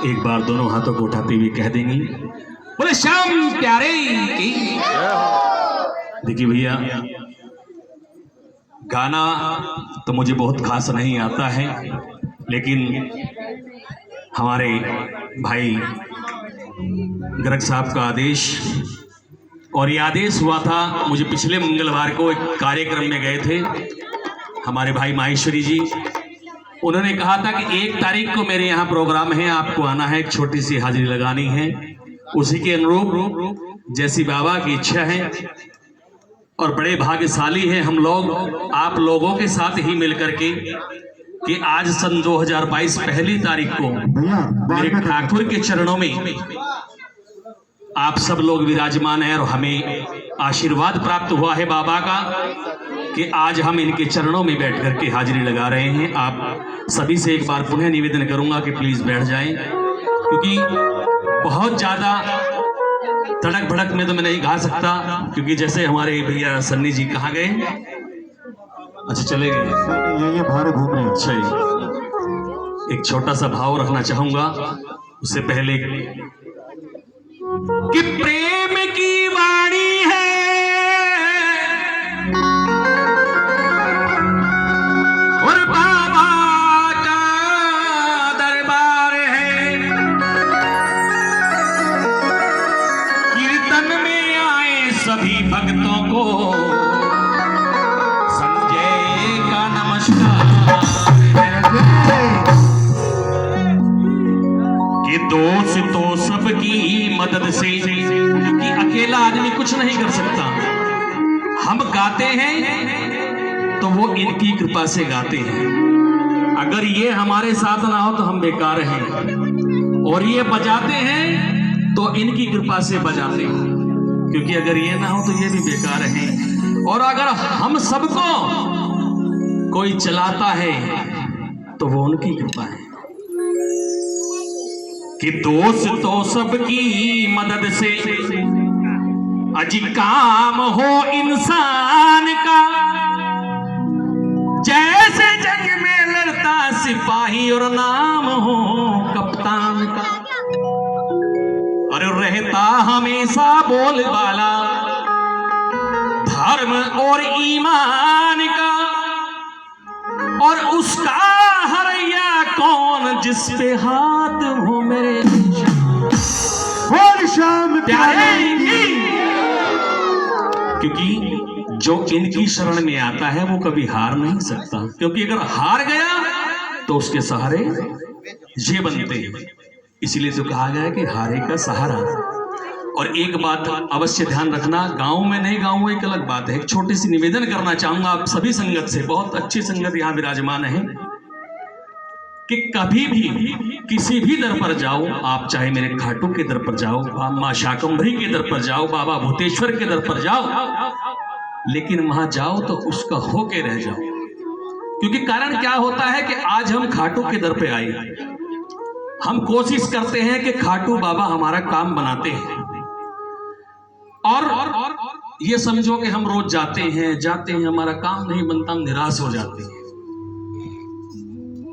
एक बार दोनों हाथों को उठाते हुए कह देंगी, बोले श्याम प्यारे की। देखिए भैया, गाना तो मुझे बहुत खास नहीं आता है, लेकिन हमारे भाई गर्ग साहब का आदेश, और ये आदेश हुआ था मुझे पिछले मंगलवार को एक कार्यक्रम में गए थे हमारे भाई माहेश्वरी जी। उन्होंने कहा था कि 1 तारीख को मेरे यहाँ प्रोग्राम है, आपको आना है, एक छोटी सी हाजिरी लगानी है। उसी के अनुरूप जैसी बाबा की इच्छा है और बड़े भाग्यशाली हैं हम लोग आप लोगों के साथ ही मिलकर के कि आज सन 2022 पहली तारीख को मेरे ठाकुर के चरणों में आप सब लोग विराजमान हैं और हमें आशीर्वाद प्राप्त हुआ है बाबा का कि आज हम इनके चरणों में बैठ करके हाजिरी लगा रहे हैं। आप सभी से एक बार पुनः निवेदन करूंगा कि प्लीज बैठ जाएं, क्योंकि बहुत ज्यादा तड़क भड़क में तो मैं नहीं गा सकता, क्योंकि जैसे हमारे भैया सन्नी जी कहाँ गए? अच्छा चले गए, ये बाहर घूम रहे हैं। अच्छा एक छोटा सा भाव रखना चाहूंगा उससे पहले कि प्रेम की वाणी है और बाबा का दरबार है, कीर्तन में आए सभी भक्तों को संजय का नमस्कार कि दोस्त तो सबकी मदद से, क्योंकि अकेला आदमी कुछ नहीं कर सकता। हम गाते हैं तो वो इनकी कृपा से गाते हैं, अगर ये हमारे साथ ना हो तो हम बेकार हैं, और ये बजाते हैं तो इनकी कृपा से बजाते हैं, क्योंकि अगर ये ना हो तो ये भी बेकार हैं। और अगर हम सबको कोई चलाता है तो वो उनकी कृपा है कि दोस्त तो सबकी मदद से अजी काम हो इंसान का, जैसे जंग में लड़ता सिपाही और नाम हो कप्तान का, और रहता हमेशा बोलबाला धर्म और ईमान का, और उसका हरैया कौन जिस पे हाथ हो मेरे और शाम प्यारे की। क्योंकि जो इनकी शरण में आता है वो कभी हार नहीं सकता, क्योंकि अगर हार गया तो उसके सहारे ये बनते हैं। इसीलिए तो कहा गया है कि हारे का सहारा। और एक बात अवश्य ध्यान रखना, गांव में नहीं गाऊंगा एक अलग बात है, एक छोटी सी निवेदन करना चाहूंगा आप सभी संगत से, बहुत अच्छी संगत यहाँ विराजमान है, कि कभी भी किसी भी दर पर जाओ, आप चाहे मेरे खाटू के दर पर जाओ, आप माँ शाकंभरी के दर पर जाओ, बाबा भूतेश्वर के दर पर जाओ, लेकिन वहां जाओ तो उसका होके रह जाओ। क्योंकि कारण क्या होता है कि आज हम खाटू के दर पे आए, हम कोशिश करते हैं कि खाटू बाबा हमारा काम बनाते हैं, और ये समझो कि हम रोज जाते हैं हमारा काम नहीं बनता, हम निराश हो जाते हैं,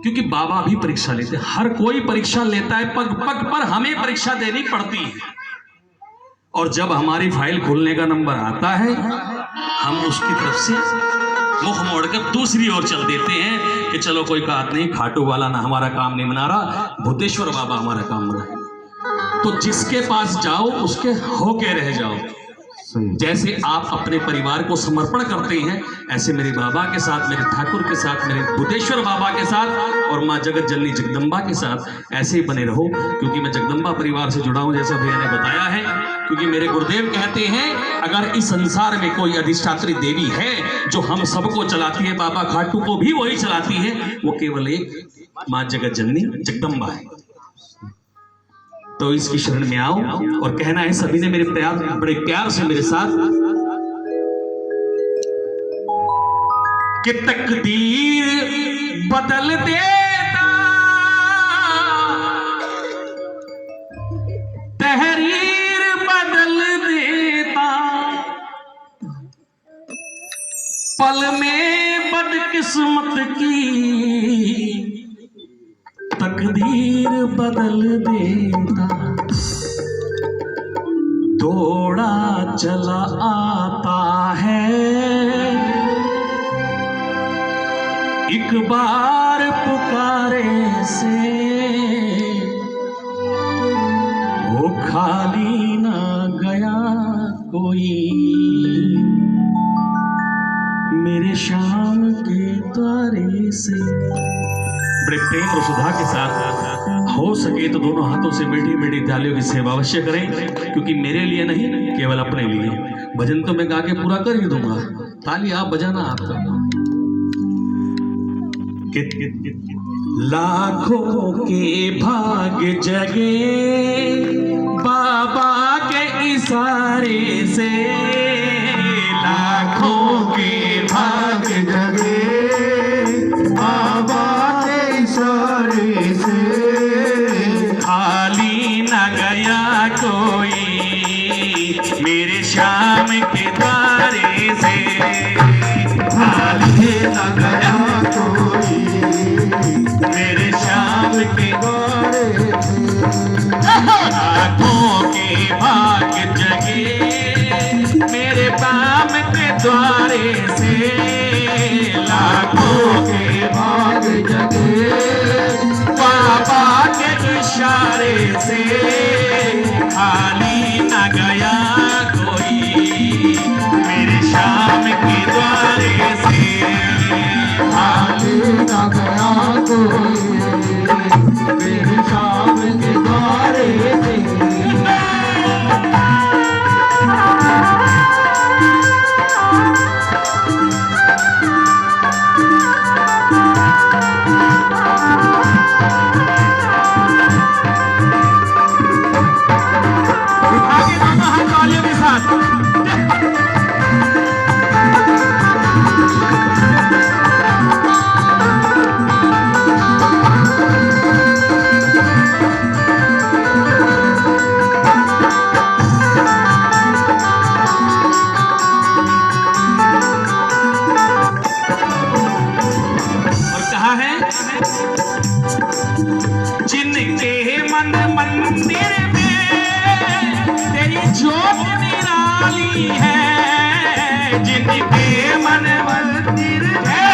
क्योंकि बाबा भी परीक्षा लेते हैं। हर कोई परीक्षा लेता है, पग पग पर हमें परीक्षा देनी पड़ती है, और जब हमारी फाइल खोलने का नंबर आता है हम उसकी तरफ से मुख मोड़कर दूसरी ओर चल देते हैं कि चलो कोई बात नहीं, खाटू वाला ना हमारा काम नहीं बना रहा, भूतेश्वर बाबा हमारा काम बनाए। तो जिसके पास जाओ उसके होके रह जाओ। जैसे आप अपने परिवार को समर्पण करते हैं, ऐसे मेरे बाबा के साथ, मेरे ठाकुर के साथ, मेरे भूतेश्वर बाबा के साथ और माँ जगत जननी जगदम्बा के साथ ऐसे ही बने रहो, क्योंकि मैं जगदम्बा परिवार से जुड़ा हूं, जैसा भैया ने बताया है। क्योंकि मेरे गुरुदेव कहते हैं अगर इस संसार में कोई अधिष्ठात्री देवी है जो हम सबको चलाती है, बाबा खाटू को भी वही चलाती है, वो केवल एक माँ जगत जननी जगदम्बा है। तो इसकी शरण में आओ, और कहना है सभी ने मेरे बड़े प्यार से मेरे साथ कि तकदीर बदल देता, तहरीर बदल देता, पल में बदकिस्मत की तकदीर बदल देता, दौड़ा चला आता है। एक बार पुकारे से वो खाली ना गया कोई, मेरे शाम के द्वारे से। बड़े प्रेम और सुधा के साथ हो सके तो दोनों हाथों से मीठी मीठी तालियों की सेवा अवश्य करें, क्योंकि मेरे लिए नहीं केवल अपने लिए। भजन तो मैं गा के पूरा कर ही दूंगा, ताली आप बजाना आपका। लाखों के भाग्य जगे बाबा के इशारे से, लाखों के भाग्य जगे बाबा के इशारे से, खाली न गया कोई मेरे शाम के द्वारे से, खाली न गया कोई मेरे शाम के द्वारे से। लाखों के भाग्य जगे मेरे बाम के द्वारे से, लाखों के भाग्य जगे बाबा के इशारे से, खाली न गया कोई मेरे शाम के द्वारे से, खाली न गया कोई मेरे शाम के द्वारे से। जिनके मन मंदिर में तेरी जोत निराली है, जिनके मन मंदिर में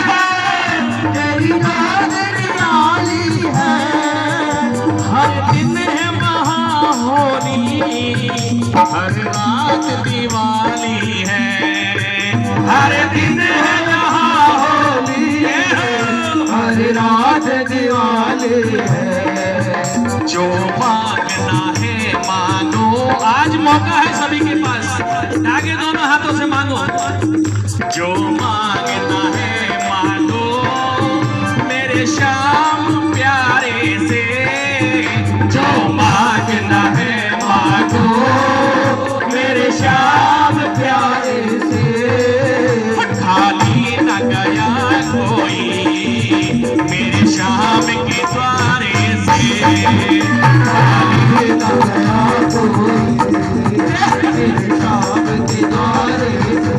तेरी जोत निराली है, हर दिन है महाहोली, हर रात दिवाली है, हर दिन है महाहोली, हर रात दिवाली है। जो मांगना है मांगो, आज मौका है सभी के पास, आगे दोनों हाथों से मांगो। जो मांगना है मांगो मेरे श्याम प्यारे से, जो मांगना है मांगो मेरे श्याम प्यारे से, खाली न गया कोई मेरे श्याम के द्वारे से, खाली न गया कोई मेरे श्याम के द्वारे से।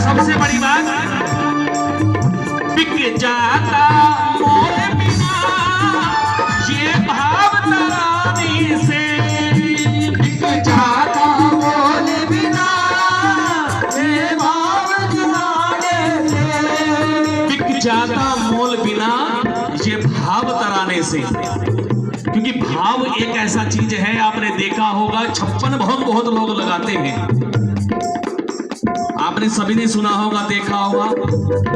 सबसे बड़ी बात, बिक जाता मोल बिना ये भाव तरानी से, बिक जाता मोल बिना ये भाव तराने से, बिक जाता मोल बिना ये भाव तराने से। क्योंकि भाव एक ऐसा चीज है, आपने देखा होगा 56 बहुत लोग लगाते हैं, आपने सभी ने सुना होगा, देखा होगा,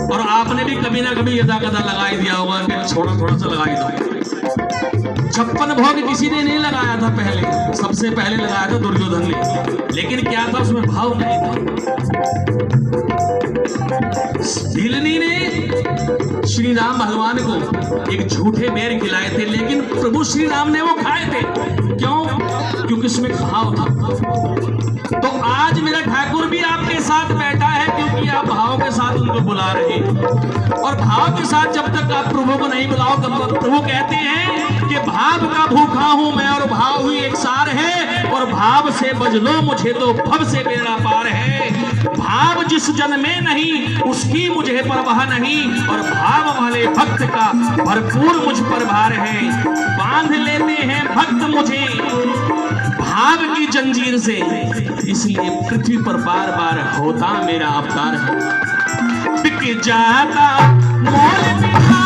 और आपने भी कभी ना कभी यदा कदा लगाई दिया होगा कि थोड़ा सा लगाई दो। 56 भोग किसी ने नहीं लगाया था पहले, सबसे पहले लगाया था दुर्योधन ने। लेकिन क्या था उसमें भाव नहीं था। ढिलनी ने श्री राम भगवान को एक झूठे बेर खिलाए थे, लेकिन प्रभु श्री राम ने वो खाए थे। क्यों? क्योंकि उसमें भाव था। तो आज मेरा ठाकुर भी आपके साथ बैठा है क्योंकि आप भाव के साथ उनको बुला रहे हैं। और भाव के साथ जब तक आप प्रभु को नहीं बुलाओ, प्रभु कहते हैं कि भाव का भूखा हूं मैं और भाव ही एक सार है, और भाव से बज लो मुझे तो भव से बेड़ा पार है। भाव जिस जन में नहीं उसकी मुझे परवाह नहीं, और भाव वाले भक्त का भरपूर मुझ पर भार है। बांध लेते हैं भक्त मुझे भाव की जंजीर से, इसलिए पृथ्वी पर बार बार होता मेरा अवतार है। बिक जाता मोल बिना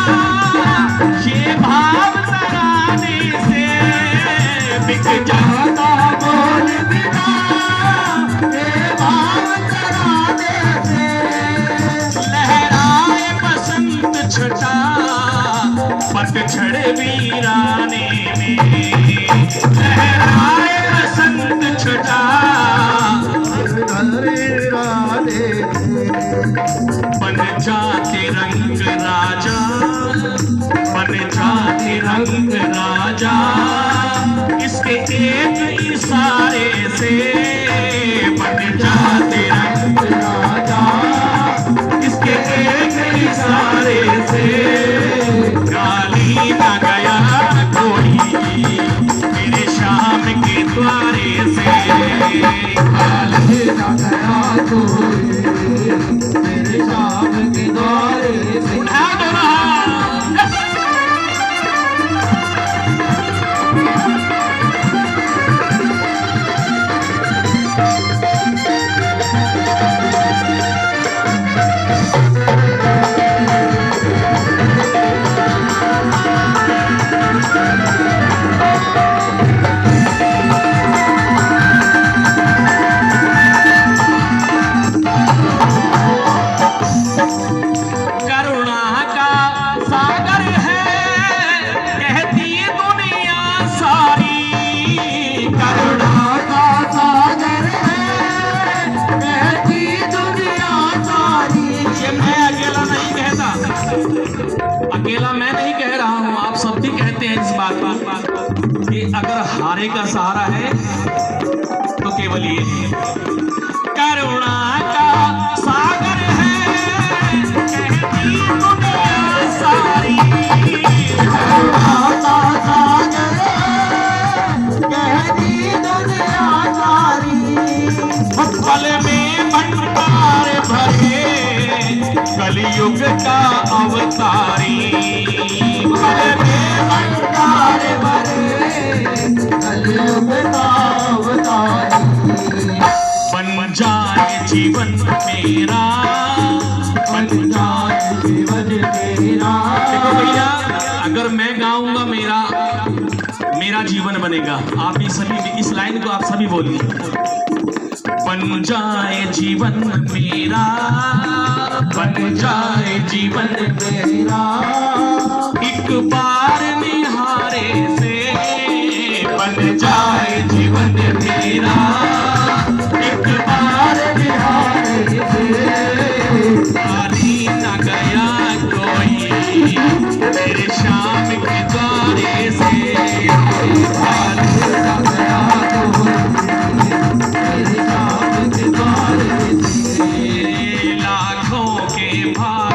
ये भाव तराने से, बिक जाता मोल बिना ये भाव तराने से। लहराए बसंत छटा पतझड़ वीराने में, लहराए बसंत छटा बन जाते रंग राजा, बन जाते रंग राजा। इसके एक इशारे से बन जाते रंग राजा, इसके एक इशारे से। गाली ना गया कोई मेरे श्याम के द्वारे से, गाली ना गया कोई मेरे श्याम के द्वारे से। उठा दो ना कि अगर हारे का सहारा है तो केवल ये करुणा का सागर है, कहती दुनिया सारी। करुणा का सागर है, कहती दुनिया सारी। पल में भंडार भरे कलयुग का अवतारी, पल में भंडार भरे कलयुग का अवतारी। बन जाए जीवन मेरा, बन जाए जीवन मेरा। देखो भैया, अगर मैं गाऊंगा मेरा जीवन बनेगा। आप भी सभी इस लाइन को आप सभी बोलिए। बन जाए जीवन मेरा, बन जाए जीवन मेरा। एक बार निहारे से बन जाए जीवन मेरा, एक बार निहारे से। खाली न गया कोई मेरे श्याम के द्वारे से, खाली न गया कोई मेरे श्याम के द्वारे से। लाखों के भाग